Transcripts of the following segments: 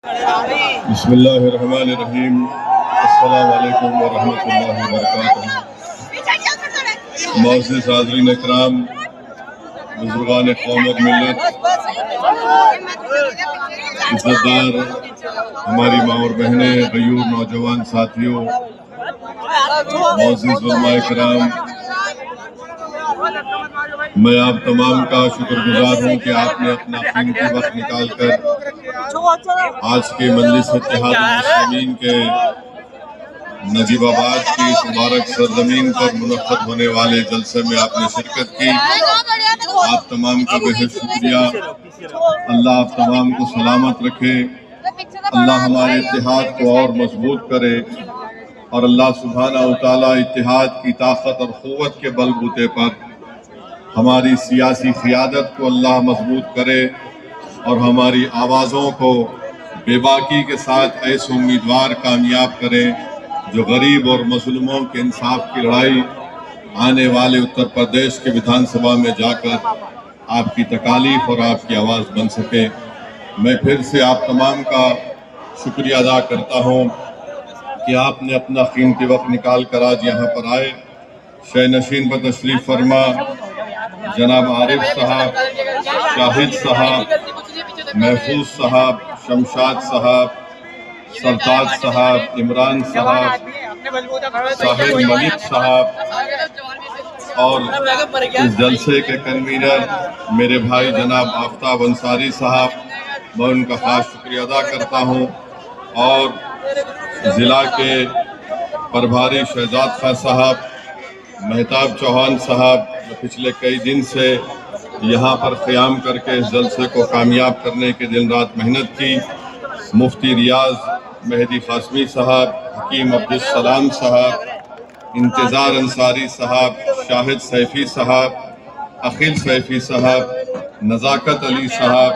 बिस्मिल्लाहिर्रहमानिर्रहीम। अस्सलामु अलैकुम व रहमतुल्लाहि व बरकातुहू। मुअज़्ज़िज़ हाज़रीन इकराम, बुज़ुर्गान क़ौम और मिल्लत, इज़्ज़तदार हमारी माँ और बहनें, गयूर नौजवान साथियों, मुअज़्ज़िज़ उलमा इकराम, मैं आप तमाम का शुक्रगुजार हूँ कि आपने अपना कीमती वक्त निकाल कर आज के मजलिस इत्तेहाद मुस्लिमीन के नजीबाबाद की इस मुबारक सरजमीन पर मुनक़्क़द होने वाले जलसे में आपने शिरकत की। आप तमाम का बेहद शुक्रिया। अल्लाह आप तमाम को सलामत रखे, अल्लाह हमारे इत्तेहाद को और मजबूत करे और अल्लाह सुब्हानहू व तआला इत्तेहाद की ताकत और क़ुव्वत के बलबूते पर हमारी सियासी क़ियादत को अल्लाह मजबूत करे और हमारी आवाज़ों को बेबाकी के साथ ऐसे उम्मीदवार कामयाब करें जो गरीब और मज़लूमों के इंसाफ की लड़ाई आने वाले उत्तर प्रदेश के विधानसभा में जाकर आपकी तकालीफ और आपकी आवाज़ बन सके। मैं फिर से आप तमाम का शुक्रिया अदा करता हूँ कि आपने अपना कीमती वक्त निकाल कर आज यहाँ पर आए। शय नशीन पर तशरीफ़ फरमा जनाब आरिफ साहब, शाहिद साहब, महफूज साहब, शमशाद साहब, सरताज साहब, इमरान साहब, साहिब मलिक साहब और इस जलसे के कन्वीनर मेरे भाई जनाब आफ्ताब अंसारी साहब, मैं उनका खास शुक्रिया अदा करता हूँ और ज़िला के प्रभारी शहजाद खां साहब, मेहताब चौहान साहब, पिछले कई दिन से यहाँ पर क़याम करके इस जलसे को कामयाब करने के दिन रात मेहनत की। मुफ्ती रियाज मेहदी क़ासमी साहब, हकीम अब्दुल साहब, इंतज़ार अंसारी साहब, शाहिद सैफ़ी साहब, अखिल सैफ़ी साहब, नज़ाकत अली साहब,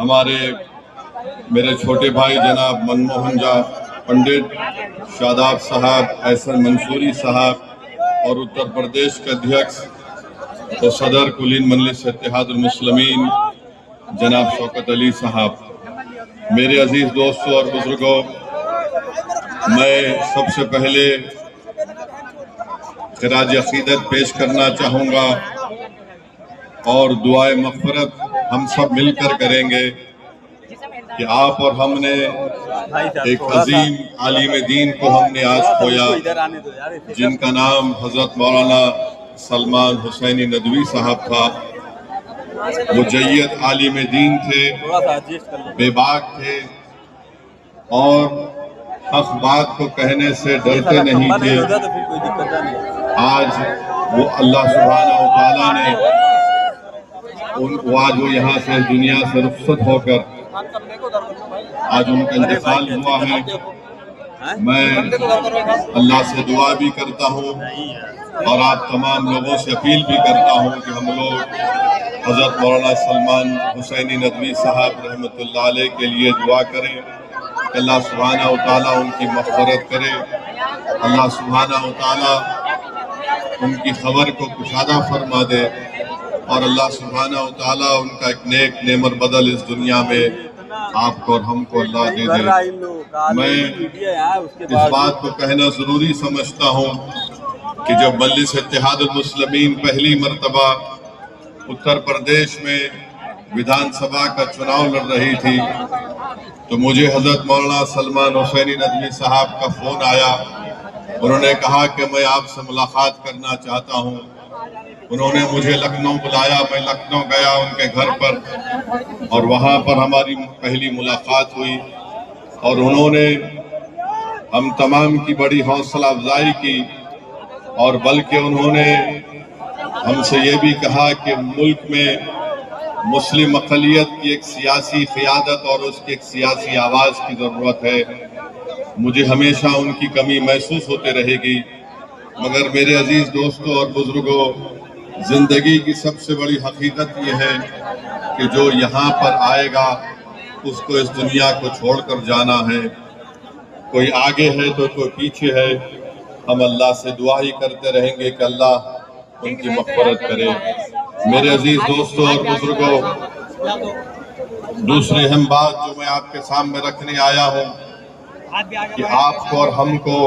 हमारे मेरे छोटे भाई जनाब मनमोहन जा पंडित, शादाब साहब, एहसन मंसूरी साहब और उत्तर प्रदेश के अध्यक्ष तो सदर कुलीन मजलिस इत्तेहादुल मुस्लिमीन जनाब शौकत अली साहब, मेरे अजीज दोस्तों और बुजुर्गों, मैं सबसे पहले खिराज अक़ीदत पेश करना चाहूँगा और दुआए मग़फ़िरत हम सब मिलकर करेंगे कि आप और हमने एक अजीम आलिम दीन को हमने आज खोया, जिनका नाम हज़रत मौलाना सलमान हुसैनी नदवी साहब था। वो जय्यद आलिम दीन थे, बेबाक थे और हक़ बात को कहने से डरते नहीं थे। आज वो अल्लाह सुब्हानहू व तआला ने आज वो यहाँ से दुनिया से रुख़्सत होकर आज उनका इंतकाल हुआ है। मैं अल्लाह से दुआ भी करता हूँ और आप तमाम लोगों से अपील भी करता हूँ कि हम लोग हज़रत मौलाना सलमान हुसैनी नदवी साहब रहमतुल्लाह अलैह के लिए दुआ करें कि अल्लाह सुब्हानहू व तआला उनकी मग़फ़िरत करे, अल्लाह सुब्हानहू व तआला उनकी खबर को कुशादा फरमा दे और अल्लाह सुब्हानहू व तआला उनका एक नेक नेमर बदल इस दुनिया में आपको और हमको अल्लाह दे दे। मैं इस बात को कहना ज़रूरी समझता हूँ कि जब मजलिस इत्तेहादुल मुस्लिमीन पहली मरतबा उत्तर प्रदेश में विधानसभा का चुनाव लड़ रही थी तो मुझे हज़रत मौलाना सलमान हुसैनी नदवी साहब का फ़ोन आया। उन्होंने कहा कि मैं आपसे मुलाकात करना चाहता हूँ। उन्होंने मुझे लखनऊ बुलाया, मैं लखनऊ गया उनके घर पर और वहाँ पर हमारी पहली मुलाकात हुई और उन्होंने हम तमाम की बड़ी हौसला अफजाई की और बल्कि उन्होंने हमसे ये भी कहा कि मुल्क में मुस्लिम अक़लियत की एक सियासी क़ियादत और उसकी एक सियासी आवाज़ की ज़रूरत है। मुझे हमेशा उनकी कमी महसूस होती रहेगी, मगर मेरे अजीज़ दोस्तों और बुज़ुर्गों, ज़िंदगी की सबसे बड़ी हकीकत ये है कि जो यहाँ पर आएगा उसको इस दुनिया को छोड़कर जाना है। कोई आगे है तो कोई पीछे है। हम अल्लाह से दुआ ही करते रहेंगे कि अल्लाह उनकी मग़फ़िरत करे। मेरे अजीज दोस्तों और बुजुर्गों, दूसरी अहम बात जो मैं आपके सामने रखने आया हूं कि आपको और हमको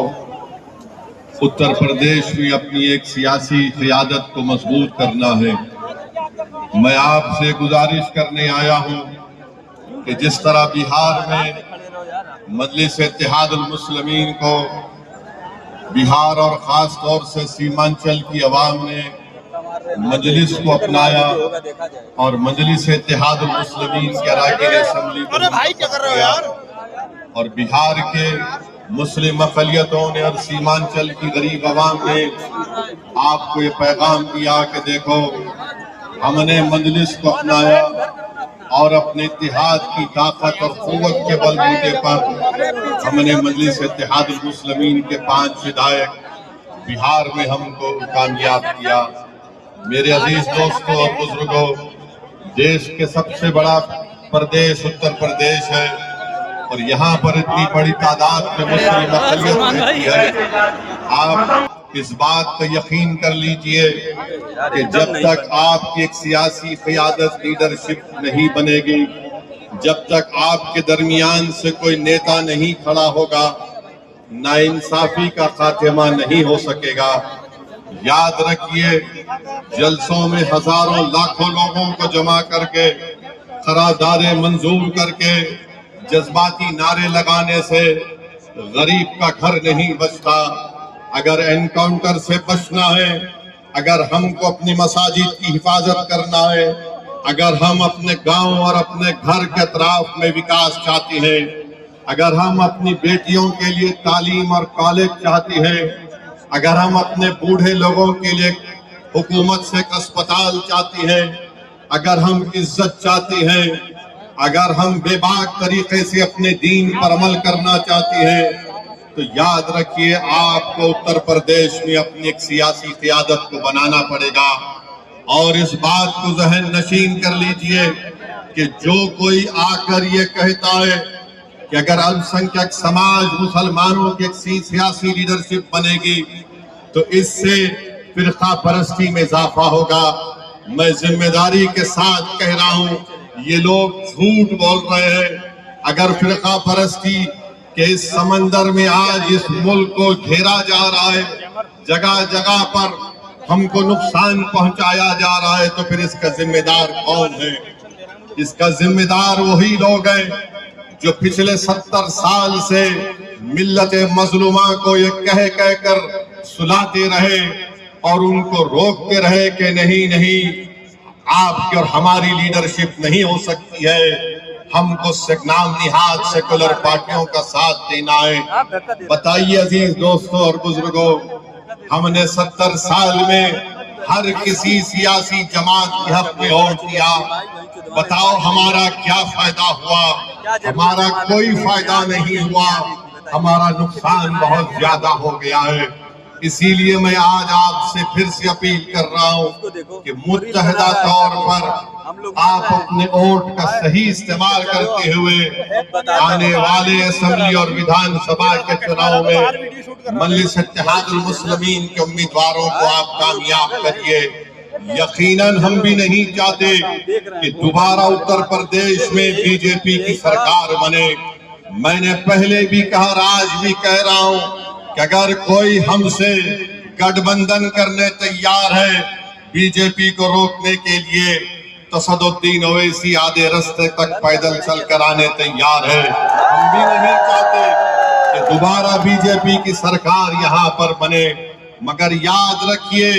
उत्तर प्रदेश में अपनी एक सियासी क़ियादत को मजबूत करना है। मैं आपसे गुजारिश करने आया हूं कि जिस तरह बिहार में मजलिस इत्तेहादुल मुस्लिमीन को बिहार और ख़ास तौर से सीमांचल की अवाम ने मजलिस को अपनाया और मजलिस इत्तेहादुल मुस्लिमीन के अरकान असेंबली को और बिहार के मुस्लिम अक़लियतों ने और सीमांचल की गरीब आवाम ने आपको ये पैगाम दिया कि देखो हमने मजलिस को अपनाया और अपने इत्तेहाद की ताकत और क़ुव्वत के बलबूते पर हमने मजलिस इत्तेहादुल मुस्लिमीन के 5 विधायक बिहार में हमको कामयाब किया। मेरे अजीज दोस्तों और बुजुर्गों, देश के सबसे बड़ा प्रदेश उत्तर प्रदेश है और यहाँ पर इतनी बड़ी तादाद में मुस्लिम अक़लियत रहती है। आप इस बात पर यकीन कर लीजिए कि जब तक आपकी एक सियासी क़ियादत लीडरशिप नहीं बनेगी, जब तक आपके दरमियान से कोई नेता नहीं खड़ा होगा, नाइंसाफी का खात्मा नहीं हो सकेगा। याद रखिए, जलसों में हजारों लाखों लोगों को जमा करके करारदादें मंजूर करके जज्बाती नारे लगाने से गरीब का घर नहीं बचता। अगर एनकाउंटर से बचना है, अगर हमको अपनी मसाजिद की हिफाजत करना है, अगर हम अपने गांव और अपने घर के अतराफ में विकास चाहते हैं, अगर हम अपनी बेटियों के लिए तालीम और कॉलेज चाहते हैं, अगर हम अपने बूढ़े लोगों के लिए हुकूमत से एक अस्पताल चाहते हैं, अगर हम इज्जत चाहते हैं, अगर हम बेबाक तरीके से अपने दीन पर अमल करना चाहते हैं, तो याद रखिए आपको उत्तर प्रदेश में अपनी एक सियासी क़ियादत को बनाना पड़ेगा। और इस बात को ज़हन नशीन कर लीजिए कि जो कोई आकर ये कहता है कि अगर अल्पसंख्यक समाज मुसलमानों की एक सियासी लीडरशिप बनेगी तो इससे फिरका परस्ती में इजाफा होगा, मैं जिम्मेदारी के साथ कह रहा हूं, ये लोग झूठ बोल रहे हैं। अगर फिरका परस्ती के इस समंदर में आज इस मुल्क को घेरा जा रहा है, जगह जगह पर हमको नुकसान पहुंचाया जा रहा है, तो फिर इसका जिम्मेदार कौन है? इसका जिम्मेदार वही लोग हैं जो पिछले 70 साल से मिल्लत मजलूमा को ये कह कर सुलाते रहे और उनको रोकते रहे कि नहीं नहीं, आपकी और हमारी लीडरशिप नहीं हो सकती है, हमको नाम निहाद सेकुलर पार्टियों का साथ देना है। बताइए अजीज दोस्तों और बुजुर्गों, हमने 70 साल में हर किसी सियासी जमात के हक में वोट दिया, बताओ हमारा क्या फायदा हुआ? हमारा कोई फायदा नहीं हुआ, हमारा नुकसान बहुत ज्यादा हो गया है। इसीलिए मैं आज आपसे फिर से अपील कर रहा हूँ कि मुत्तहदा तौर पर आप अपने वोट का सही इस्तेमाल करते हुए आने वाले असेंबली और विधानसभा के चुनाव में मजलिस इत्तेहादुल मुस्लिमीन के उम्मीदवारों को आप कामयाब करिए। यकीनन हम भी नहीं चाहते कि दोबारा उत्तर प्रदेश में बीजेपी की सरकार बने। मैंने पहले भी कहा और आज भी कह रहा हूँ कि अगर कोई हमसे गठबंधन करने तैयार है बीजेपी को रोकने के लिए, तो सदुद्दीन ओवैसी आधे रास्ते तक पैदल चल कर आने तैयार है। हम भी नहीं चाहते कि दोबारा बीजेपी की सरकार यहाँ पर बने। मगर याद रखिए,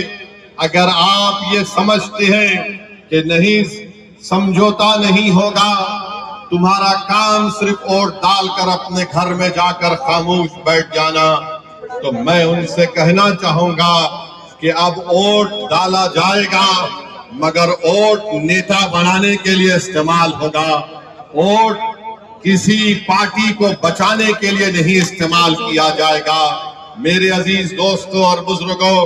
अगर आप ये समझते हैं कि नहीं समझौता नहीं होगा, तुम्हारा काम सिर्फ वोट डालकर अपने घर में जाकर खामोश बैठ जाना, तो मैं उनसे कहना चाहूंगा कि अब वोट डाला जाएगा मगर वोट नेता बनाने के लिए इस्तेमाल होगा, वोट किसी पार्टी को बचाने के लिए नहीं इस्तेमाल किया जाएगा। मेरे अजीज दोस्तों और बुजुर्गों,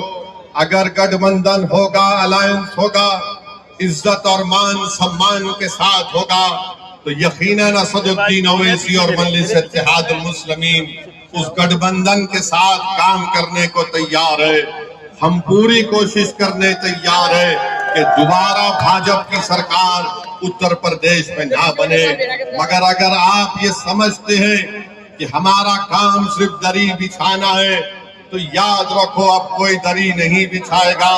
अगर गठबंधन होगा, अलायंस होगा, इज्जत और मान सम्मान के साथ होगा, तो यकीनन असदुद्दीन ओवैसी और मजलिस इत्तेहादुल मुस्लिमीन उस गठबंधन के साथ काम करने को तैयार है। हम पूरी कोशिश करने तैयार है कि दोबारा भाजपा की सरकार उत्तर प्रदेश में ना बने। मगर अगर आप ये समझते हैं कि हमारा काम सिर्फ दरी बिछाना है, तो याद रखो अब कोई दरी नहीं बिछाएगा।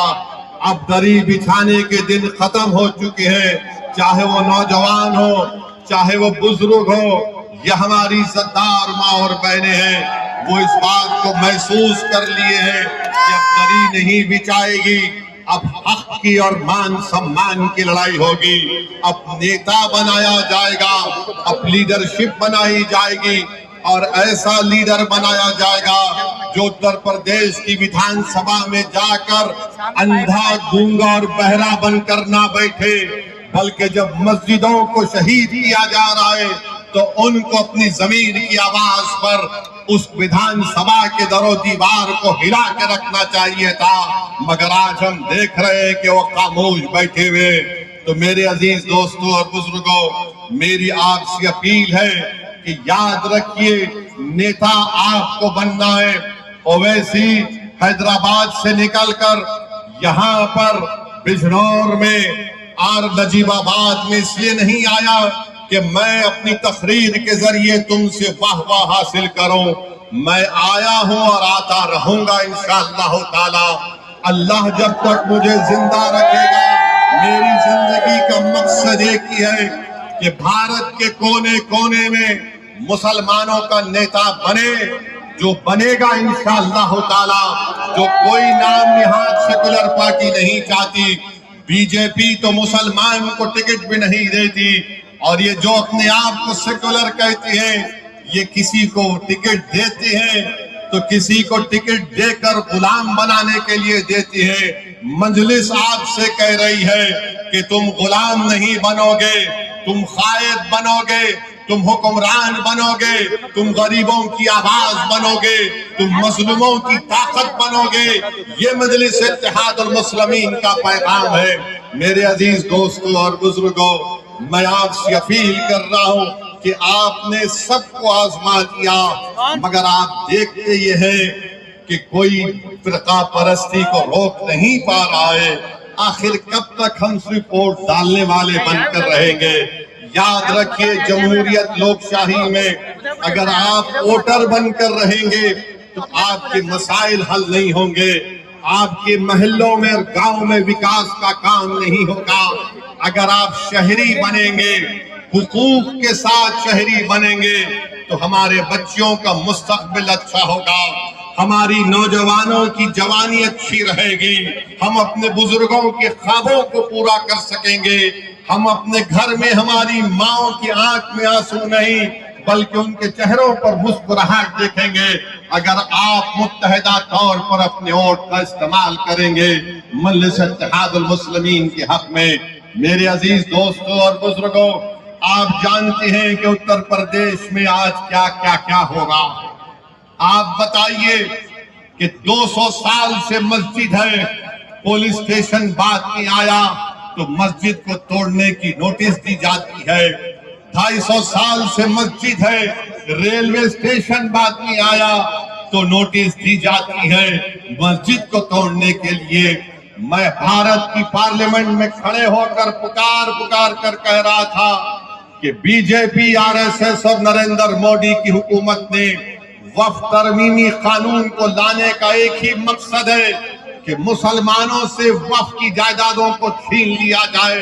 अब दरी बिछाने के दिन खत्म हो चुके हैं। चाहे वो नौजवान हो, चाहे वो बुजुर्ग हो, या हमारी इज्जतदार माँ और बहनें हैं, वो इस बात को महसूस कर लिए हैं कि अब दरी नहीं बिछाएगी। अब हक की और मान सम्मान की लड़ाई होगी। अब नेता बनाया जाएगा, अब लीडरशिप बनाई जाएगी, और ऐसा लीडर बनाया जाएगा जो उत्तर प्रदेश की विधानसभा में जाकर अंधा, गूंगा और बहरा बनकर ना बैठे, बल्कि जब मस्जिदों को शहीद किया जा रहा है तो उनको अपनी जमीन की आवाज पर उस विधानसभा के दरो दीवार को हिला के रखना चाहिए था। मगर आज हम देख रहे हैं कि वो खामोश बैठे हुए। तो मेरे अजीज दोस्तों और बुजुर्गों, मेरी आपसे अपील है कि याद रखिए, नेता आपको बनना है। ओवैसी हैदराबाद से निकलकर यहाँ पर बिजनौर में और नजीबाबाद में इसलिए नहीं आया कि मैं अपनी तकरीर के जरिए तुमसे वाह हासिल करूं। मैं आया हूं और आता रहूंगा इंशाअल्लाह ताला। अल्लाह जब तक मुझे जिंदा रखेगा, मेरी जिंदगी का मकसद एक ही है कि भारत के कोने कोने में मुसलमानों का नेता बने, जो बनेगा इंशाअल्लाह ताला। जो कोई नाम यहाँ सेकुलर पार्टी नहीं चाहती। बीजेपी तो मुसलमान को टिकट भी नहीं देती, और ये जो अपने आप को सेकुलर कहती है, ये किसी को टिकट देती है तो किसी को टिकट देकर गुलाम बनाने के लिए देती है। मजलिस आपसे कह रही है कि तुम गुलाम नहीं बनोगे, तुम कायद बनोगे, तुम हुक्मरान बनोगे, तुम गरीबों की आवाज बनोगे, तुम मजलूमों की ताकत बनोगे। ये मजलिस इत्तेहादुल मुस्लिमीन का पैगाम है। मेरे अजीज दोस्तों और बुजुर्गों, मैं आपसे अपील कर रहा हूँ कि आपने सबको आजमा दिया, मगर आप देखते ये हैं कि कोई फिरका परस्ती को रोक नहीं पा रहा है। आखिर कब तक हम सिर्फ वोट डालने वाले बनकर रहेंगे? याद रखिए, जमहूरियत लोकशाही में अगर आप वोटर बनकर रहेंगे तो आपके मसाइल हल नहीं होंगे, आपके महल्लों में और गांव में विकास का काम नहीं होगा। अगर आप शहरी बनेंगे, हुकूक के साथ शहरी बनेंगे, तो हमारे बच्चों का मुस्तकबिल अच्छा होगा, हमारी नौजवानों की जवानी अच्छी रहेगी, हम अपने बुजुर्गों के ख्वाबों को पूरा कर सकेंगे, हम अपने घर में हमारी माओ की आंख में आंसू नहीं बल्कि उनके चेहरों पर मुस्कुराहट देखेंगे। अगर आप मुत्तहिदा तौर पर अपने वोट का इस्तेमाल करेंगे मजलिस इत्तेहादुल मुस्लिमीन के हक में। मेरे अजीज दोस्तों और बुजुर्गों, आप जानते हैं कि उत्तर प्रदेश में आज क्या क्या क्या होगा। आप बताइए कि 200 साल से मस्जिद है, पुलिस स्टेशन बात नहीं आया तो मस्जिद को तोड़ने की नोटिस दी जाती है। 250 साल से मस्जिद है, रेलवे स्टेशन बात नहीं आया तो नोटिस दी जाती है मस्जिद को तोड़ने के लिए। मैं भारत की पार्लियामेंट में खड़े होकर पुकार कर कह रहा था कि बीजेपी, आरएसएस और नरेंद्र मोदी की हुकूमत ने वक्फ तरमीमी कानून को लाने का एक ही मकसद है कि मुसलमानों से वक्फ की जायदादों को छीन लिया जाए,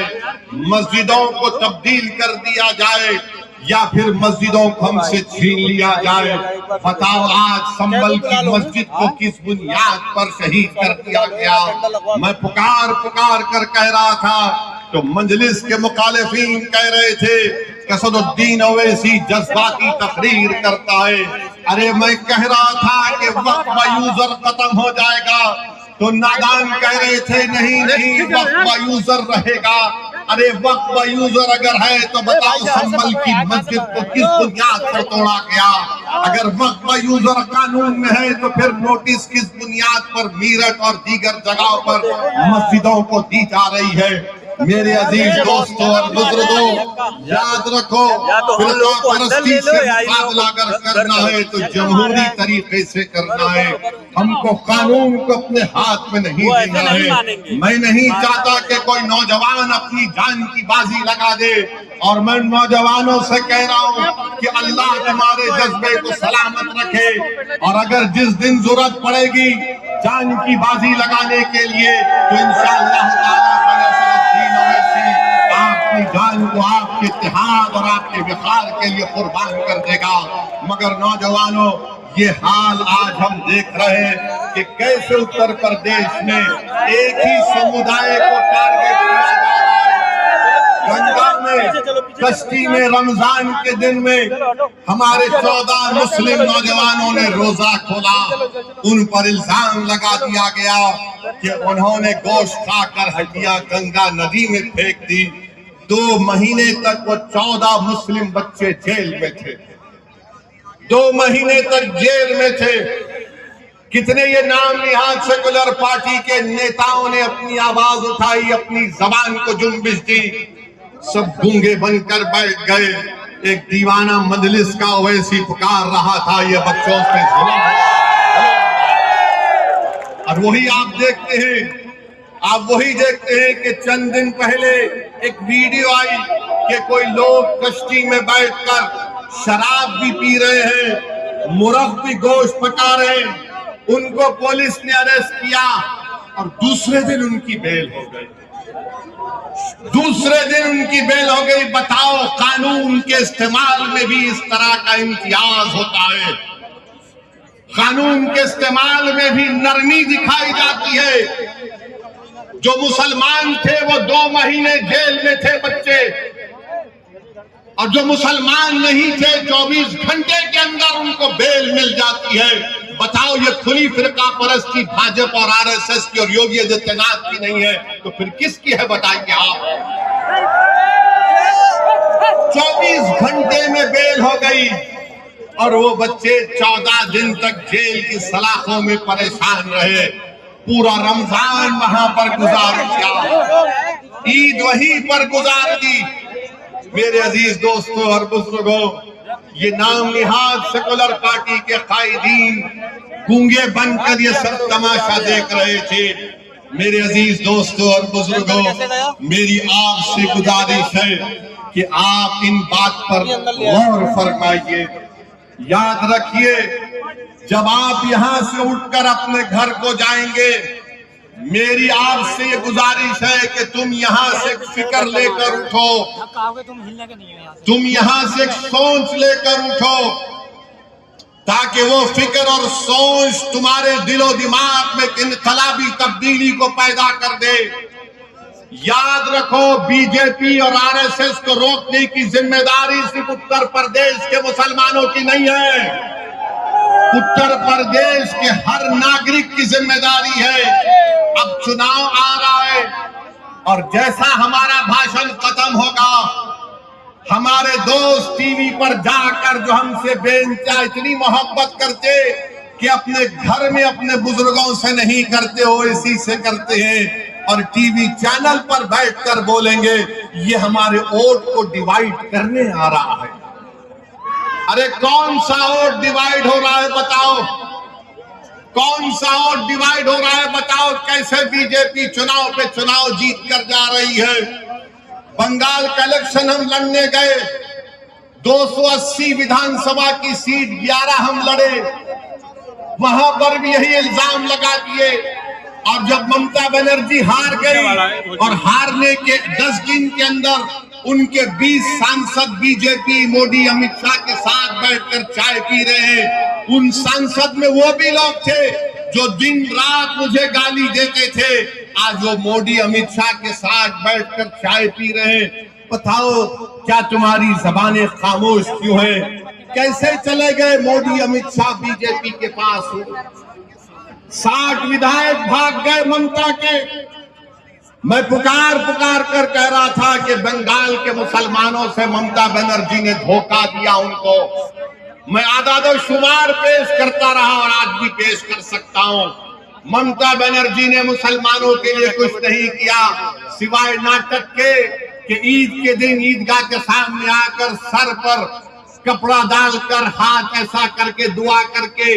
मस्जिदों को तब्दील कर दिया जाए, या फिर मस्जिदों को हमसे छीन लिया जाए। बताओ, आज संभल की मस्जिद को किस बुनियाद पर शहीद कर दिया गया? मैं पुकार कर कह रहा था तो मजलिस के मुखालिफीन कह रहे थे कि असदुद्दीन ओवैसी जज्बाती तकरीर करता है। अरे मैं कह रहा था कि वक्फ यूजर खत्म हो जाएगा तो नादान कह रहे थे नहीं वक्फ यूजर रहेगा। अरे वक्फ यूजर अगर है तो बताओ संभल की मस्जिद को किस बुनियाद पर तोड़ा गया? अगर वक्फ यूजर कानून में है तो फिर नोटिस किस बुनियाद पर मीरठ और दीगर जगहों पर मस्जिदों को दी जा रही है? मेरे अजीज दोस्तों और बुजुर्गों, याद रखो, फिरका परस्ती से मुकाबला अगर करना है तो जमहूरी तरीके से करना है। हमको कानून को अपने हाथ में नहीं देना है। मैं नहीं चाहता कि कोई नौजवान अपनी जान की बाजी लगा दे, और मैं नौजवानों से कह रहा हूँ कि अल्लाह तुम्हारे जज्बे को सलामत रखे, और अगर जिस दिन जरूरत पड़ेगी जान की बाजी लगाने के लिए तो इंशाअल्लाह ताला आपकी जान को आपके इत्तेहाद और आपके विकार के लिए कुर्बान कर देगा। मगर नौजवानों, ये हाल आज हम देख रहे हैं कि कैसे उत्तर प्रदेश में एक ही समुदाय को टारगेट किया जा रहा है। गंगा में कश्ती में रमजान के दिन में हमारे 14 मुस्लिम नौजवानों ने रोजा खोला। उन पर इल्जाम लगा दिया गया कि उन्होंने गोश्त खाकर हड्डियां गंगा नदी में फेंक दी। 2 महीने तक वो 14 मुस्लिम बच्चे जेल में थे, 2 महीने तक जेल में थे। कितने ये नाम निहाद सेकुलर पार्टी के नेताओं ने अपनी आवाज उठाई, अपनी जबान को जुम्बिश दी, सब गूंगे बनकर बैठ गए। एक दीवाना मजलिस का वैसी पुकार रहा था, ये बच्चों से जुल्म है। और वही आप देखते हैं कि चंद दिन पहले एक वीडियो आई कि कोई लोग कश्ती में बैठकर शराब भी पी रहे हैं, मुर्ग भी गोश्त पका रहे हैं। उनको पुलिस ने अरेस्ट किया और दूसरे दिन उनकी बेल हो गई। बताओ, कानून के इस्तेमाल में भी इस तरह का इम्तियाज होता है। कानून के इस्तेमाल में भी नरमी दिखाई जाती है। जो मुसलमान थे वो 2 महीने जेल में थे बच्चे, और जो मुसलमान नहीं थे 24 घंटे के अंदर उनको बेल मिल जाती है। बताओ, ये खुली फिरका परस्ती भाजपा और आरएसएस की और योगी आदित्यनाथ की नहीं है तो फिर किसकी है बताइए आप। 24 घंटे में बेल हो गई और वो बच्चे 14 दिन तक जेल की सलाखों में परेशान रहे। पूरा रमजान वहां पर गुजार दिया, ईद वहीं पर गुजार दी। मेरे अजीज दोस्तों और बुजुर्गों, ये नाम निहाद सेकुलर पार्टी के कायदीन गूंगे बनकर ये सब तमाशा देख रहे थे। मेरे अजीज दोस्तों और बुजुर्गों, मेरी आपसे गुजारिश है कि आप इन बात पर गौर फरमाइए। याद रखिए, जब आप यहां से उठकर अपने घर को जाएंगे, मेरी आपसे ये गुजारिश है कि तुम यहाँ से फिक्र लेकर उठो, तुम यहाँ से एक सोच लेकर उठो, ताकि वो फिक्र और सोच तुम्हारे दिलो दिमाग में इनकलाबी तब्दीली को पैदा कर दे। याद रखो, बीजेपी और आरएसएस को रोकने की जिम्मेदारी सिर्फ उत्तर प्रदेश के मुसलमानों की नहीं है, उत्तर प्रदेश के हर नागरिक की जिम्मेदारी है। अब चुनाव आ रहा है और जैसा हमारा भाषण खत्म होगा, हमारे दोस्त टीवी पर जाकर जो हमसे बेइंतहा इतनी मोहब्बत करते कि अपने घर में अपने बुजुर्गों से नहीं करते हो, इसी से करते हैं, और टीवी चैनल पर बैठकर बोलेंगे ये हमारे वोट को डिवाइड करने आ रहा है। अरे कौन सा वोट डिवाइड हो रहा है बताओ, कौन सा वोट डिवाइड हो रहा है बताओ। कैसे बीजेपी चुनाव पे चुनाव जीत कर जा रही है। बंगाल का इलेक्शन हम लड़ने गए, 280 विधानसभा की सीट 11 हम लड़े, वहां पर भी यही इल्जाम लगा दिए। और जब ममता बनर्जी हार गई और हारने के 10 दिन के अंदर उनके 20 सांसद बीजेपी मोदी अमित शाह के साथ बैठकर चाय पी रहे हैं। उन सांसद में वो भी लोग थे जो दिन रात मुझे गाली देते थे, आज वो मोदी अमित शाह के साथ बैठकर चाय पी रहे हैं। बताओ, क्या तुम्हारी जबानें खामोश क्यों हैं? कैसे चले गए मोदी अमित शाह बीजेपी के पास? 60 विधायक भाग गए ममता के। मैं पुकार कर कह रहा था कि बंगाल के मुसलमानों से ममता बनर्जी ने धोखा दिया उनको। मैं आदाद शुमार पेश करता रहा और आज भी पेश कर सकता हूं। ममता बनर्जी ने मुसलमानों के लिए कुछ नहीं किया सिवाय नाटक के कि ईद के दिन ईदगाह के सामने आकर सर पर कपड़ा डालकर हाथ ऐसा करके दुआ करके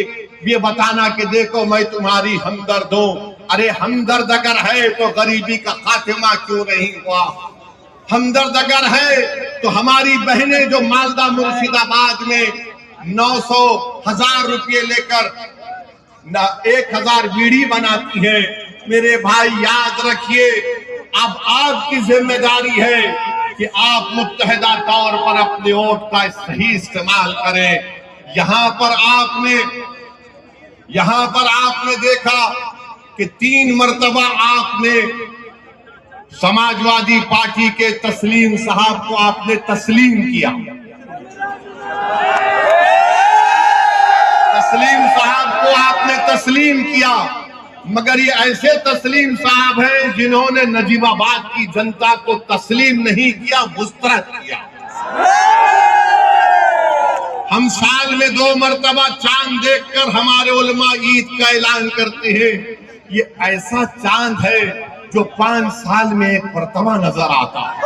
ये बताना कि देखो मैं तुम्हारी हमदर्द हूं। अरे हमदर्द अगर है तो गरीबी का खात्मा क्यों नहीं हुआ? हमदर्द अगर है तो हमारी बहनें जो मालदा मुर्शिदाबाद में 900 1000 रुपये लेकर 1000 बीड़ी बनाती है, मेरे भाई याद रखिए अब आपकी जिम्मेदारी है कि आप मुत्तहिदा तौर पर अपने वोट का सही इस्तेमाल करें। यहां पर आपने देखा कि 3 मरतबा आपने समाजवादी पार्टी के तस्लीम साहब को आपने तस्लीम किया। तस्लीम साहब को आपने तस्लीम किया, मगर ये ऐसे तस्लीम साहब हैं जिन्होंने नजीबाबाद की जनता को तस्लीम नहीं किया, मुस्तरद किया। हम साल में 2 मरतबा चांद देखकर हमारे उलमा ईद का ऐलान करते हैं। ये ऐसा चांद है जो 5 साल में एक मरतबा नजर आता है।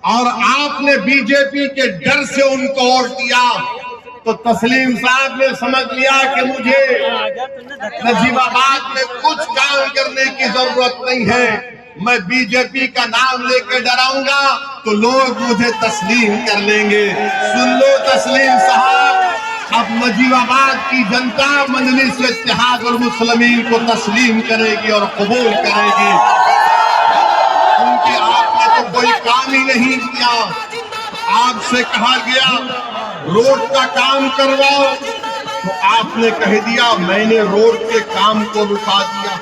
और आपने बीजेपी के डर से उनको वोट दिया तो तस्लीम साहब ने समझ लिया कि मुझे नजीबाबाद में कुछ काम करने की जरूरत नहीं है, मैं बीजेपी का नाम लेकर डराऊंगा तो लोग मुझे तस्लीम कर लेंगे। सुन लो तस्लीम साहब, अब नजीबाबाद की जनता मजलिस इत्तेहाद और मुस्लिमीन को तस्लीम करेगी और कबूल करेगी, क्योंकि आपने तो कोई काम ही नहीं किया। आपसे कहा गया रोड का काम करवाओ तो आपने कह दिया मैंने रोड के काम को रुका दिया।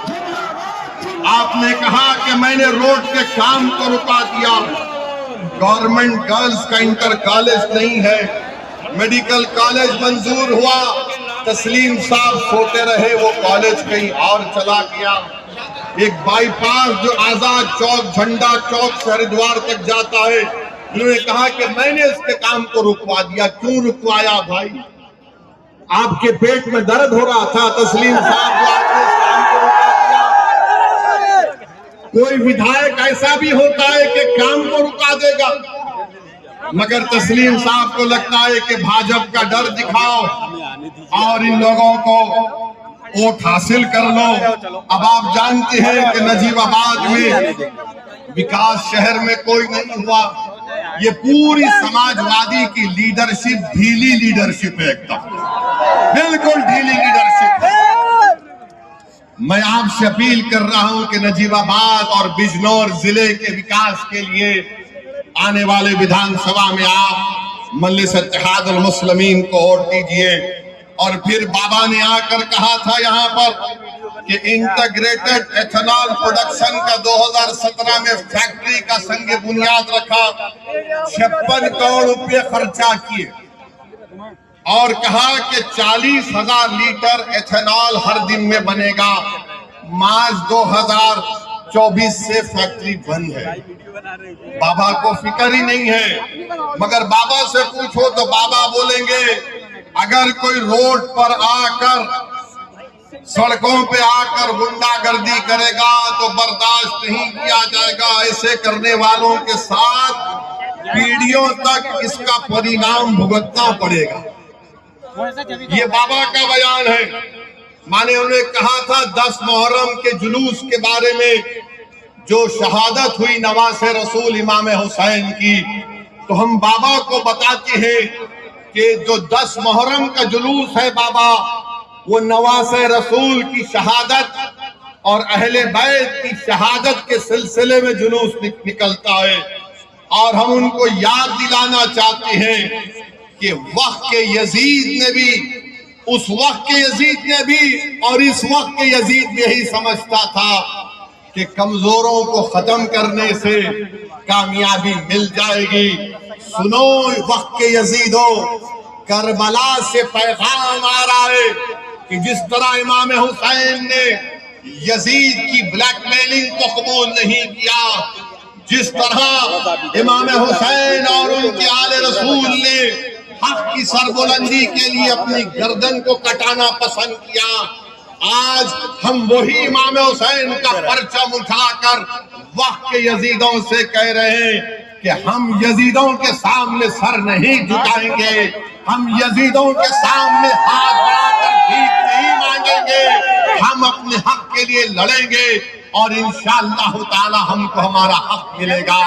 आपने कहा कि मैंने रोड के काम को रुका दिया। गवर्नमेंट गर्ल्स का इंटर कॉलेज नहीं है, मेडिकल कॉलेज मंजूर हुआ, तस्लीम साहब सोते रहे, वो कॉलेज कहीं और चला गया। एक बाईपास जो आजाद चौक झंडा चौक से हरिद्वार तक जाता है, उन्होंने कहा कि मैंने इसके काम को रुकवा दिया। क्यों रुकवाया भाई? आपके पेट में दर्द हो रहा था तस्लीम साहब, जो आपने इस काम को रुका दिया। कोई विधायक ऐसा भी होता है कि काम को रुका देगा, मगर तस्लीम साहब को लगता है कि भाजपा का डर दिखाओ और इन लोगों को वोट हासिल कर लो। अब आप जानते हैं कि नजीबाबाद में विकास शहर में कोई नहीं हुआ। ये पूरी समाजवादी की लीडरशिप ढीली लीडरशिप है, एकदम बिल्कुल ढीली लीडरशिप है। मैं आपसे अपील कर रहा हूं कि नजीबाबाद और बिजनौर जिले के विकास के लिए आने वाले विधानसभा में आप मजलिस इत्तेहाद अल मुस्लिमीन को वोट दीजिए। और फिर बाबा ने आकर कहा था यहाँ पर कि इंटीग्रेटेड एथेनॉल प्रोडक्शन का 2017 में फैक्ट्री का संग बुनियाद रखा, 56 करोड़ रुपए खर्चा किए और कहा कि 40,000 लीटर एथेनॉल हर दिन में बनेगा। मार्च 2024 से फैक्ट्री बंद है। बाबा को फिक्र ही नहीं है, मगर बाबा से पूछो तो बाबा बोलेंगे अगर कोई रोड पर आकर सड़कों पे आकर गुंडागर्दी करेगा तो बर्दाश्त नहीं किया जाएगा। ऐसे करने वालों के साथ पीढ़ियों तक इसका परिणाम भुगतना पड़ेगा। ये बाबा का बयान है। माने उन्हें कहा था 10 मुहर्रम के जुलूस के बारे में, जो शहादत हुई नवासे रसूल इमाम हुसैन की, तो हम बाबा को बताते हैं कि जो 10 मुहर्रम का जुलूस है बाबा, वो नवासे रसूल की शहादत और अहले बैत की शहादत के सिलसिले में जुलूस निकलता है। और हम उनको याद दिलाना चाहते हैं कि वक्त के यजीद ने भी, उस वक्त के यजीद ने भी और इस वक्त के यजीद भी यही समझता था कि कमजोरों को खत्म करने से कामयाबी मिल जाएगी। सुनो वक्त के यजीदों, करबला से पैगाम आ रहा है कि जिस तरह इमाम हुसैन ने यजीद की ब्लैकमेलिंग को कबूल नहीं किया, जिस तरह इमाम हुसैन और उनके आले रसूल ने हक की सरबुलंदी के लिए अपनी गर्दन को कटाना पसंद किया। आज हम वही इमाम हुसैन का परचम उठाकर वक्त के यजीदों से कह रहे हैं कि हम यजीदों के सामने सर नहीं झुकाएंगे, हम यजीदों के सामने हाथ बढ़ाकर भीख नहीं मांगेंगे, हम अपने हक के लिए लड़ेंगे और इंशाअल्लाह ताला हमको हमारा हक मिलेगा।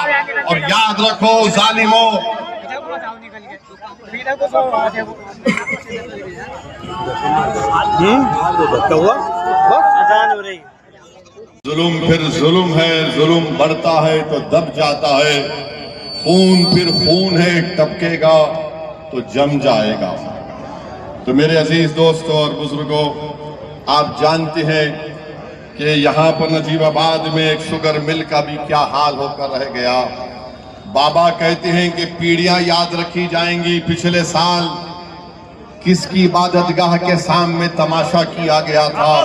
और याद रखो जालिमों, जुल्म फिर जुल्म है, जुल्म बढ़ता है तो दब जाता है, खून फिर खून है, टपकेगा तो जम जाएगा। तो मेरे अजीज दोस्तों और बुजुर्गों, आप जानते हैं कि यहाँ पर नजीबाबाद में एक शुगर मिल का भी क्या हाल होकर रह गया। बाबा कहते हैं कि पीढ़ियां याद रखी जाएंगी, पिछले साल किसकी इबादतगाह के सामने तमाशा किया गया था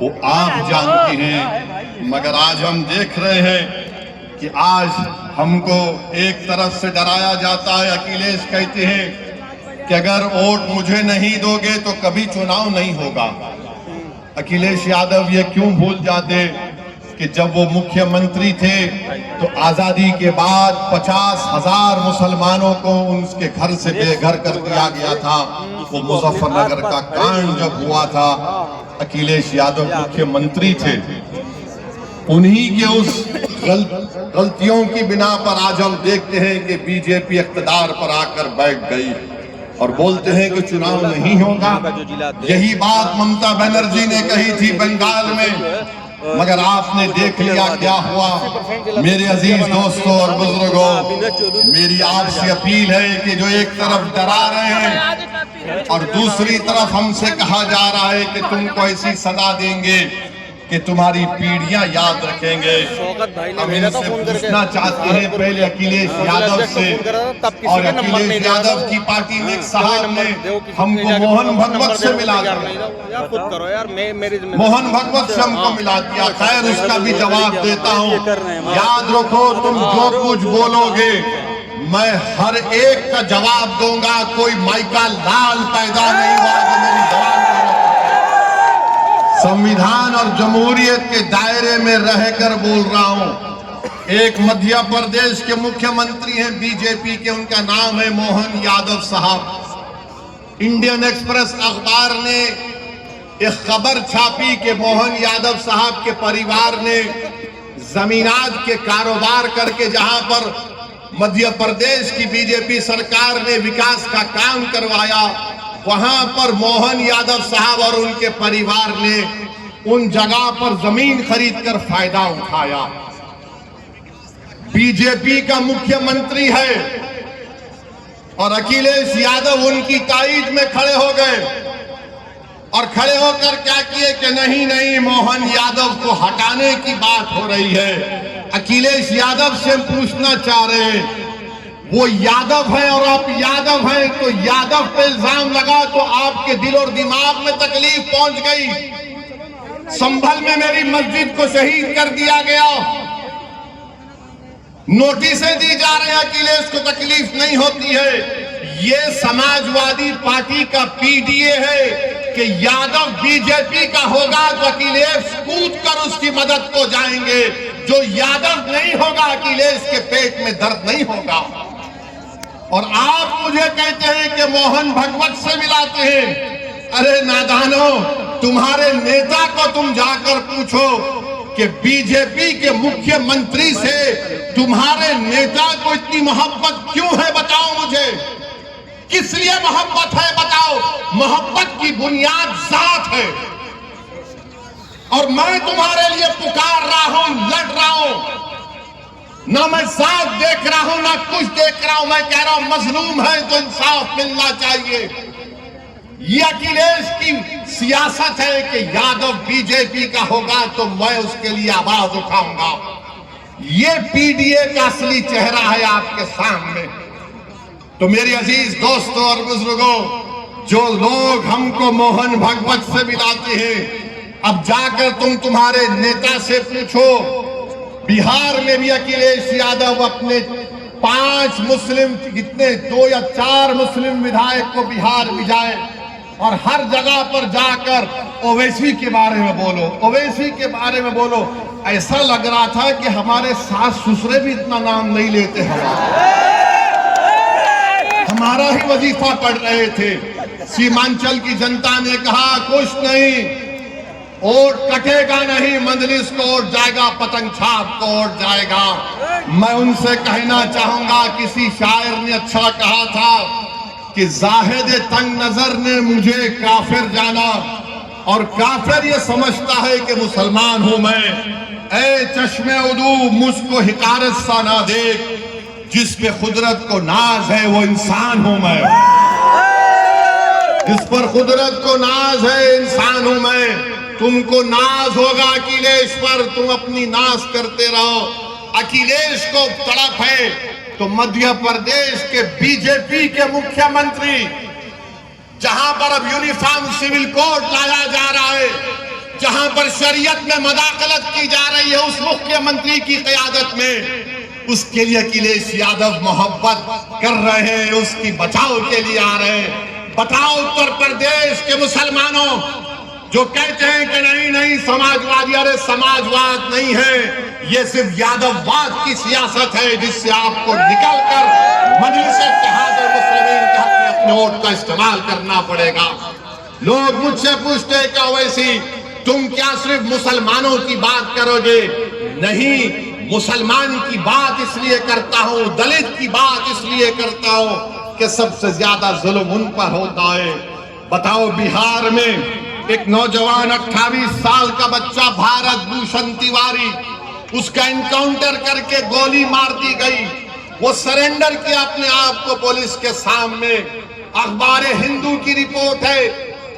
वो आप जानते हैं। मगर आज हम देख रहे हैं कि आज हमको एक तरफ से डराया जाता है। अखिलेश कहते हैं कि अगर वोट मुझे नहीं दोगे तो कभी चुनाव नहीं होगा। अखिलेश यादव ये क्यों भूल जाते कि जब वो मुख्यमंत्री थे तो आजादी के बाद 50,000 मुसलमानों को उनके घर से बेघर कर दिया गया था। वो मुजफ्फरनगर का कांड जब हुआ था, अखिलेश यादव मुख्यमंत्री थे। उन्हीं के उस गलतियों की बिना पर आज हम देखते हैं कि बीजेपी इख्तिदार पर आकर बैठ गई और बोलते हैं कि चुनाव नहीं होगा। यही बात ममता बनर्जी ने कही थी बंगाल में, मगर आपने देख लिया क्या हुआ। मेरे अजीज दोस्तों और बुजुर्गों, मेरी आपसे अपील है कि जो एक तरफ डरा रहे हैं और दूसरी तरफ हमसे कहा जा रहा है कि तुमको ऐसी सजा देंगे कि तुम्हारी पीढ़ियां याद रखेंगे, हम इनसे पूछना चाहते हैं पहले अखिलेश यादव से। और अखिलेश यादव की पार्टी में एक साहब ने हमको मोहन भगवत से मिला दिया, मोहन भगवत से हमको मिला दिया। खैर उसका भी जवाब देता हूँ। याद रखो, तुम जो कुछ बोलोगे मैं हर एक का जवाब दूंगा। कोई माइका लाल पैदा नहीं हुआ जो मेरी जवाब। संविधान और जमहूरियत के दायरे में रहकर बोल रहा हूं। एक मध्य प्रदेश के मुख्यमंत्री हैं बीजेपी के, उनका नाम है मोहन यादव साहब। इंडियन एक्सप्रेस अखबार ने एक खबर छापी कि मोहन यादव साहब के परिवार ने जमीनात के कारोबार करके जहां पर मध्य प्रदेश की बीजेपी सरकार ने विकास का काम करवाया, वहां पर मोहन यादव साहब और उनके परिवार ने उन जगह पर जमीन खरीदकर फायदा उठाया। बीजेपी का मुख्यमंत्री है और अखिलेश यादव उनकी ताईद में खड़े हो गए और खड़े होकर क्या किए कि नहीं नहीं, मोहन यादव को हटाने की बात हो रही है। अखिलेश यादव से पूछना चाह रहे हैं, वो यादव है और आप यादव हैं, तो यादव पे इल्जाम लगा तो आपके दिल और दिमाग में तकलीफ पहुंच गई। संभल में मेरी मस्जिद को शहीद कर दिया गया, नोटिसें दी जा रहे हैं, अखिलेश को तकलीफ नहीं होती है। ये समाजवादी पार्टी का पीडीए है कि यादव बीजेपी का होगा तो अखिलेश कूद कर उसकी मदद को जाएंगे। जो यादव नहीं होगा अखिलेश के पेट में दर्द नहीं होगा। और आप मुझे कहते हैं कि मोहन भगवत से मिलाते हैं। अरे नादानो, तुम्हारे नेता को तुम जाकर पूछो कि बीजेपी के मुख्यमंत्री से तुम्हारे नेता को इतनी मोहब्बत क्यों है, बताओ मुझे। किस लिए मोहब्बत है बताओ। मोहब्बत की बुनियाद जात है। और मैं तुम्हारे लिए पुकार रहा हूं, लड़ रहा हूं, ना मैं साथ देख रहा हूं ना कुछ देख रहा हूं। मैं कह रहा हूं मजलूम है तो इंसाफ मिलना चाहिए। ये अखिलेश की सियासत है कि यादव बीजेपी का होगा तो मैं उसके लिए आवाज उठाऊंगा। ये पीडीए का असली चेहरा है आपके सामने। तो मेरे अजीज दोस्तों और बुजुर्गों, जो लोग हमको मोहन भगवत से मिलाते हैं, अब जाकर तुम्हारे नेता से पूछो। बिहार में भी अखिलेश यादव अपने 5 मुस्लिम, कितने 2 या 4 मुस्लिम विधायक को बिहार में जाए और हर जगह पर जाकर ओवैसी के बारे में बोलो, ओवैसी के बारे में बोलो। ऐसा लग रहा था कि हमारे सास ससुरे भी इतना नाम नहीं लेते, हमारा ही वजीफा पढ़ रहे थे। सीमांचल की जनता ने कहा कुछ नहीं, वोट कटेगा नहीं, मंजलिस को वोट जाएगा, पतंग छाप को वोट जाएगा। मैं उनसे कहना चाहूंगा, किसी शायर ने अच्छा कहा था कि जाहिद तंग नजर ने मुझे काफिर जाना, और काफिर ये समझता है कि मुसलमान हूं मैं। ए चश्मे उदू मुझको हिकारत सा ना देख, जिस पे कुदरत को नाज है वो इंसान हूं मैं। जिस पर कुदरत को नाज है इंसान हूं मैं। तुमको नाज होगा अखिलेश पर, तुम अपनी नाज करते रहो। अखिलेश को तड़प है तो मध्य प्रदेश के बीजेपी के मुख्यमंत्री, जहां पर अब यूनिफॉर्म सिविल कोड लाया जा रहा है, जहां पर शरीयत में मदाखलत की जा रही है, उस मुख्यमंत्री की क़यादत में, उसके लिए अखिलेश यादव मोहब्बत कर रहे हैं, उसकी बचाव के लिए आ रहे हैं। बताओ उत्तर प्रदेश के मुसलमानों जो कहते हैं कि नहीं नहीं समाजवादी, अरे समाजवाद नहीं है, ये सिर्फ यादववाद की सियासत है, जिससे आपको निकलकर मजलिस इत्तेहाद और मुस्लिमीन के हक में अपने वोट का इस्तेमाल करना पड़ेगा। लोग मुझसे पूछते हैं कि ओवैसी तुम क्या सिर्फ मुसलमानों की बात करोगे? नहीं, मुसलमान की बात इसलिए करता हूं, दलित की बात इसलिए करता हूं कि सबसे ज्यादा जुल्म उन पर होता है। बताओ, बिहार में एक नौजवान 28 साल का बच्चा भारत भूषण तिवारी, उसका एनकाउंटर करके गोली मार दी गई। वो सरेंडर किया अपने आप को पुलिस के सामने। अखबार हिंदू की रिपोर्ट है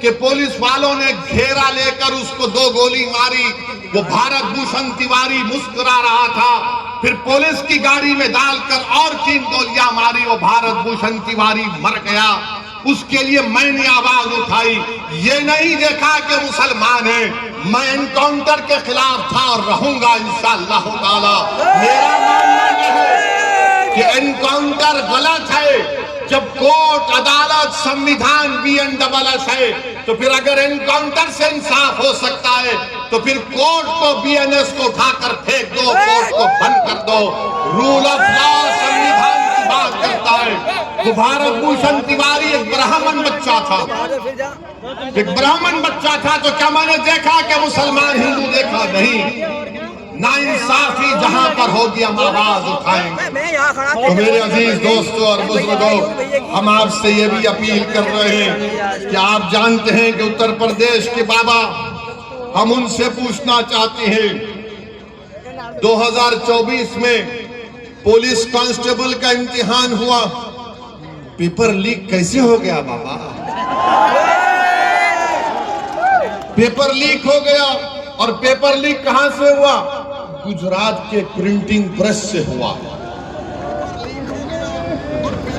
कि पुलिस वालों ने घेरा लेकर उसको 2 गोली मारी। वो भारत भूषण तिवारी मुस्कुरा रहा था, फिर पुलिस की गाड़ी में डालकर और 3 गोलियां मारी। वो भारत भूषण तिवारी मर गया। उसके लिए मैंने आवाज उठाई, ये नहीं देखा कि मुसलमान है। मैं एनकाउंटर के खिलाफ था और रहूंगा इंशाअल्लाह ताला। मेरा मानना यह है कि एनकाउंटर गलत है। जब कोर्ट, अदालत, संविधान BNSS है, तो फिर अगर एनकाउंटर से इंसाफ हो सकता है तो फिर कोर्ट को, BNS को उठाकर फेंक दो, कोर्ट को बंद कर दो। रूल ऑफ लॉ संविधान की बात करता है। वो भारत भूषण तिवारी एक ब्राह्मण बच्चा था, एक ब्राह्मण बच्चा था, तो क्या मैंने देखा कि मुसलमान हिंदू देखा? नहीं। नाइंसाफी जहां पर होगी हम आवाज उठाएंगे। तो मेरे अजीज दोस्तों और बुजुर्गों, हम आपसे ये भी अपील कर रहे हैं कि आप जानते हैं कि उत्तर प्रदेश के बाबा, हम उनसे पूछना चाहते हैं, 2024 में पुलिस कांस्टेबल का इम्तिहान हुआ, पेपर लीक कैसे हो गया बाबा? पेपर लीक हो गया, और पेपर लीक कहां से हुआ? गुजरात के प्रिंटिंग प्रेस से हुआ।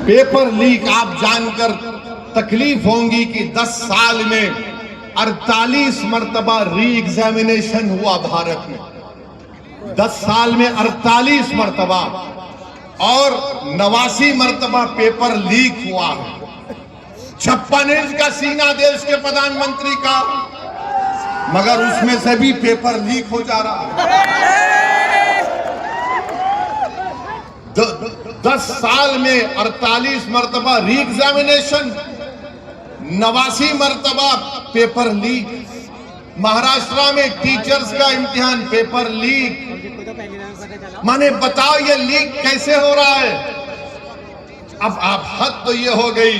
पेपर लीक आप जानकर तकलीफ होंगी कि 10 साल में 48 मर्तबा री एग्जामिनेशन हुआ भारत में। 10 साल में 48 मर्तबा, और 89 मर्तबा पेपर लीक हुआ है। 56 इंच का सीना देश के प्रधानमंत्री का, मगर उसमें से भी पेपर लीक हो जा रहा है। 10 साल में 48 मर्तबा री एग्जामिनेशन, 89 मर्तबा पेपर लीक। महाराष्ट्र में टीचर्स का इम्तिहान पेपर लीक। माने बताओ ये लीक कैसे हो रहा है? अब आप हद तो ये हो गई।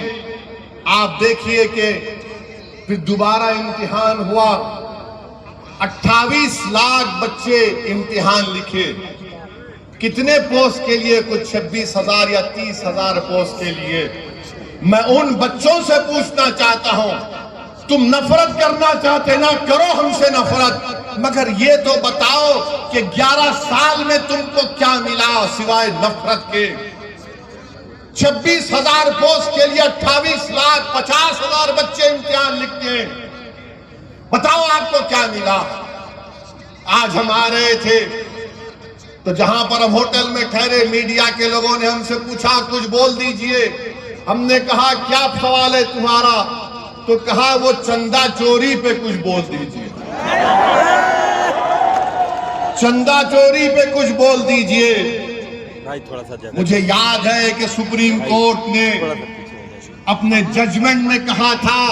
आप देखिए कि फिर दोबारा इम्तिहान हुआ, 28 लाख बच्चे इम्तिहान लिखे। कितने पोस्ट के लिए? कुछ 26,000 या 30,000 पोस्ट के लिए। मैं उन बच्चों से पूछना चाहता हूं, तुम नफरत करना चाहते ना, करो हमसे नफरत, मगर ये तो बताओ कि 11 साल में तुमको क्या मिला सिवाय नफरत के? 26,000 पोस्ट के लिए 28,50,000 बच्चे इम्तिहान लिखते हैं। बताओ आपको क्या मिला? आज हम आ रहे थे तो जहां पर हम होटल में ठहरे, मीडिया के लोगों ने हमसे पूछा कुछ बोल दीजिए। हमने कहा क्या सवाल है तुम्हारा? तो कहा वो चंदा चोरी पे कुछ बोल दीजिए, चंदा चोरी पे कुछ बोल दीजिए। मुझे याद है कि सुप्रीम कोर्ट ने अपने जजमेंट में कहा था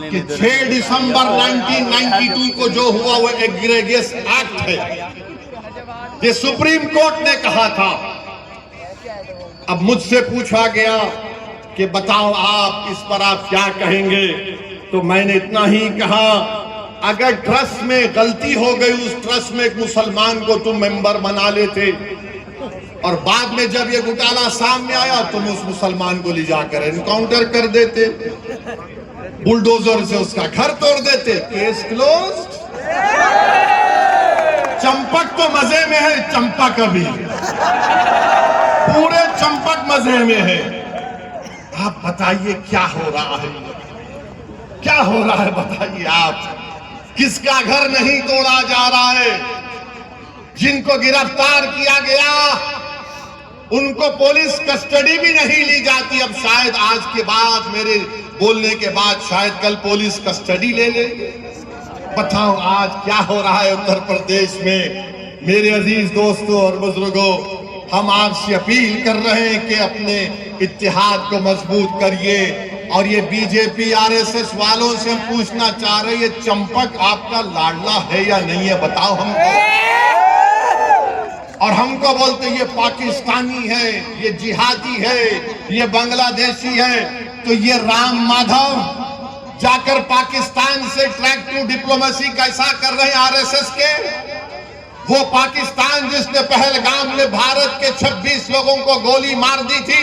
कि 6 दिसंबर 1992 को जो हुआ वो एग्रेगियस एक्ट है, ये सुप्रीम कोर्ट ने कहा था। अब मुझसे पूछा गया कि बताओ आप इस पर आप क्या कहेंगे? तो मैंने इतना ही कहा, अगर ट्रस्ट में गलती हो गई, उस ट्रस्ट में एक मुसलमान को तुम मेंबर बना लेते और बाद में जब ये घोटाला सामने आया तुम उस मुसलमान को ले जाकर एनकाउंटर कर देते, बुलडोजर से उसका घर तोड़ देते, केस क्लोज। चंपक तो मजे में है, चंपक अभी पूरे चंपक मजे में है। आप बताइए क्या हो रहा है, क्या हो रहा है बताइए आप। किसका घर नहीं तोड़ा जा रहा है? जिनको गिरफ्तार किया गया उनको पुलिस कस्टडी भी नहीं ली जाती। अब शायद आज के बाद, मेरे बोलने के बाद शायद कल पुलिस कस्टडी ले ले। बताओ आज क्या हो रहा है उत्तर प्रदेश में। मेरे अजीज दोस्तों और बुजुर्गों, हम आपसे अपील कर रहे हैं कि अपने इत्तेहाद को मजबूत करिए। और ये बीजेपी आरएसएस वालों से हम पूछना चाह रहे हैं, ये चंपक आपका लाडला है या नहीं है? बताओ हमको। और हमको बोलते ये पाकिस्तानी है, ये जिहादी है, ये बांग्लादेशी है। तो ये राम माधव जाकर पाकिस्तान से ट्रैक टू डिप्लोमेसी कैसा कर रहे हैं आरएसएस के? वो पाकिस्तान जिसने पहलगाम में भारत के 26 लोगों को गोली मार दी थी,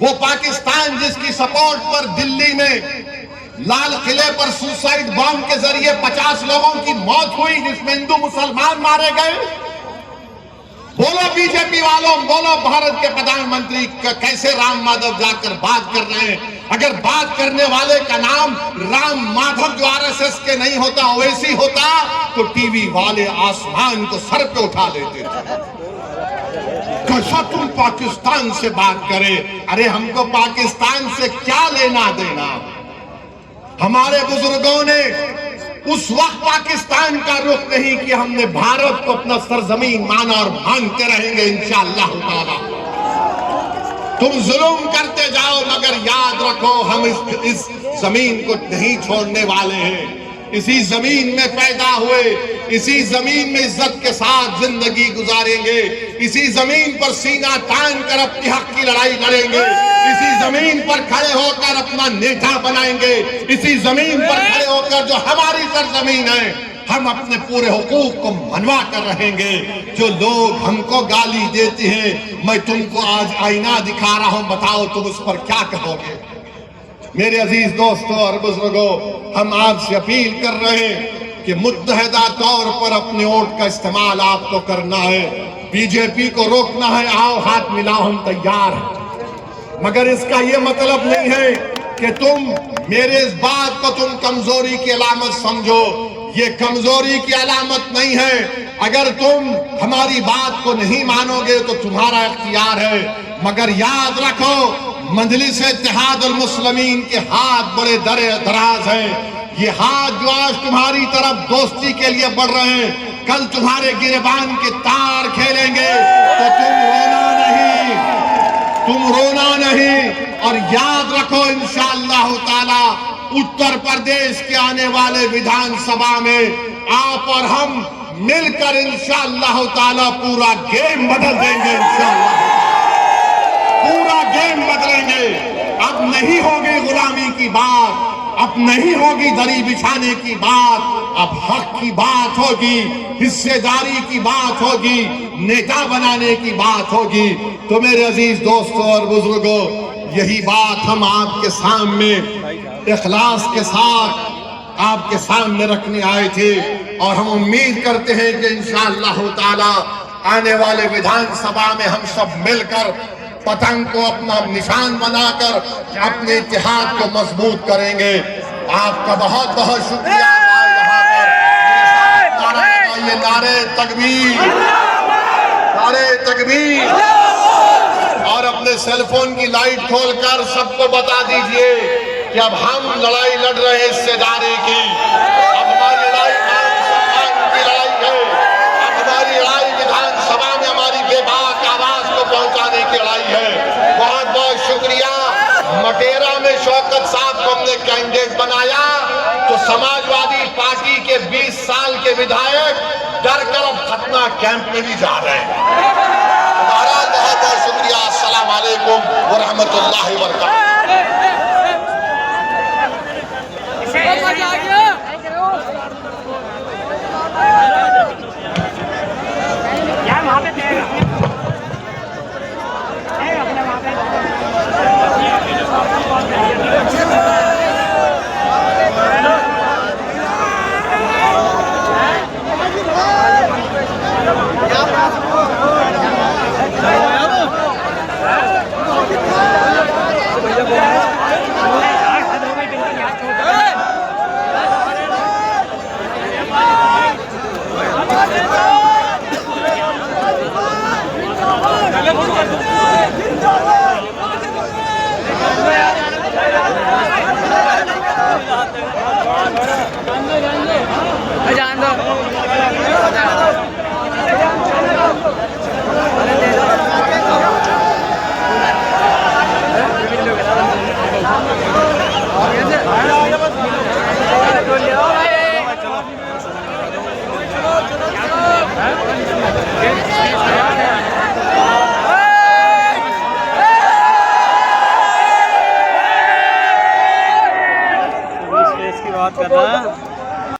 वो पाकिस्तान जिसकी सपोर्ट पर दिल्ली में लाल किले पर सुसाइड बॉम्ब के जरिए 50 लोगों की मौत हुई, जिसमें हिंदू मुसलमान मारे गए। बोलो बीजेपी वालों, बोलो भारत के प्रधानमंत्री कैसे राम माधव जाकर बात कर रहे हैं? अगर बात करने वाले का नाम राम माधव जो आरएसएस के नहीं होता, ओवैसी होता, तो टीवी वाले आसमान को सर पे उठा लेते थे। कैसा तुम पाकिस्तान से बात करें? अरे हमको पाकिस्तान से क्या लेना देना? हमारे बुजुर्गों ने उस वक्त पाकिस्तान का रुख नहीं कि हमने भारत को अपना सरजमीन माना और मानते रहेंगे इंशाअल्लाह ताला। तुम जुल्म करते जाओ मगर याद रखो हम इस जमीन को नहीं छोड़ने वाले हैं। इसी जमीन में पैदा हुए, इसी जमीन में इज्जत के साथ जिंदगी गुजारेंगे, इसी जमीन पर सीना तान कर अपने हक की लड़ाई लड़ेंगे, इसी जमीन पर खड़े होकर अपना नेता बनाएंगे, इसी जमीन पर खड़े होकर जो हमारी सरजमीन है हम अपने पूरे हुकूक को मनवा कर रहेंगे। जो लोग हमको गाली देते हैं, मैं तुमको आज आईना दिखा रहा हूं, बताओ तुम उस पर क्या कहोगे? मेरे अजीज दोस्तों और बुजुर्गों, हम आपसे अपील कर रहे हैं कि मुत्तहदा तौर पर अपने वोट का इस्तेमाल आपको करना है। बीजेपी को रोकना है, आओ हाथ मिलाओ, हम तैयार हैं। मगर इसका ये मतलब नहीं है कि तुम मेरे इस बात को तुम कमजोरी की अलामत समझो। ये कमजोरी की अलामत नहीं है। अगर तुम हमारी बात को नहीं मानोगे तो तुम्हारा इख्तियार है, मगर याद रखो मजलिस इत्तेहादुल मुस्लिमीन के हाथ बड़े दराज हैं। ये हाथ जो आज तुम्हारी तरफ दोस्ती के लिए बढ़ रहे हैं, कल तुम्हारे गिरबान के तार खेलेंगे तो तुम रोना नहीं। और याद रखो इंशाअल्लाह ताला उत्तर प्रदेश के आने वाले विधानसभा में आप और हम मिलकर इंशाअल्लाह ताला पूरा गेम बदल देंगे। इंशाअल्लाह पूरा गेम बदलेंगे। अब नहीं होगी गुलामी की बात, अब नहीं होगी दरी बिछाने की बात, अब हक की बात होगी, हिस्सेदारी की बात होगी, नेता बनाने की बात होगी। तो मेरे अजीज दोस्तों और बुजुर्गों, यही बात हम आपके सामने इखलास के साथ आपके सामने रखने आए थे। और हम उम्मीद करते हैं कि इंशाअल्लाह ताला आने वाले विधानसभा में हम सब मिलकर पतंग को अपना निशान बनाकर अपने इत्तेहाद को मजबूत करेंगे। आपका बहुत बहुत शुक्रिया। यहाँ पर ये नारे तकबीर। नारे तकबीर। और अपने सेलफोन की लाइट खोलकर सबको बता दीजिए कि अब हम लड़ाई लड़ रहे हैं हिस्सेदारी की। अब हमारी लड़ाई मान सम्मान की लड़ाई है। अब हमारी लड़ाई विधानसभा में हमारी बेबाक आवाज को पहुंचाने की लड़ाई है। बहुत बहुत शुक्रिया। मटेरा में शौकत साहब को हमने कैंडिडेट बनाया तो समाजवादी पार्टी के 20 साल के विधायक डर कर अब खतना कैंप में भी जा रहे हैं। बहरहाल बहुत बहुत शुक्रिया। अस्सलाम वालेकुम व रहमतुल्लाहि व बरकातहू। बात कर रहा है।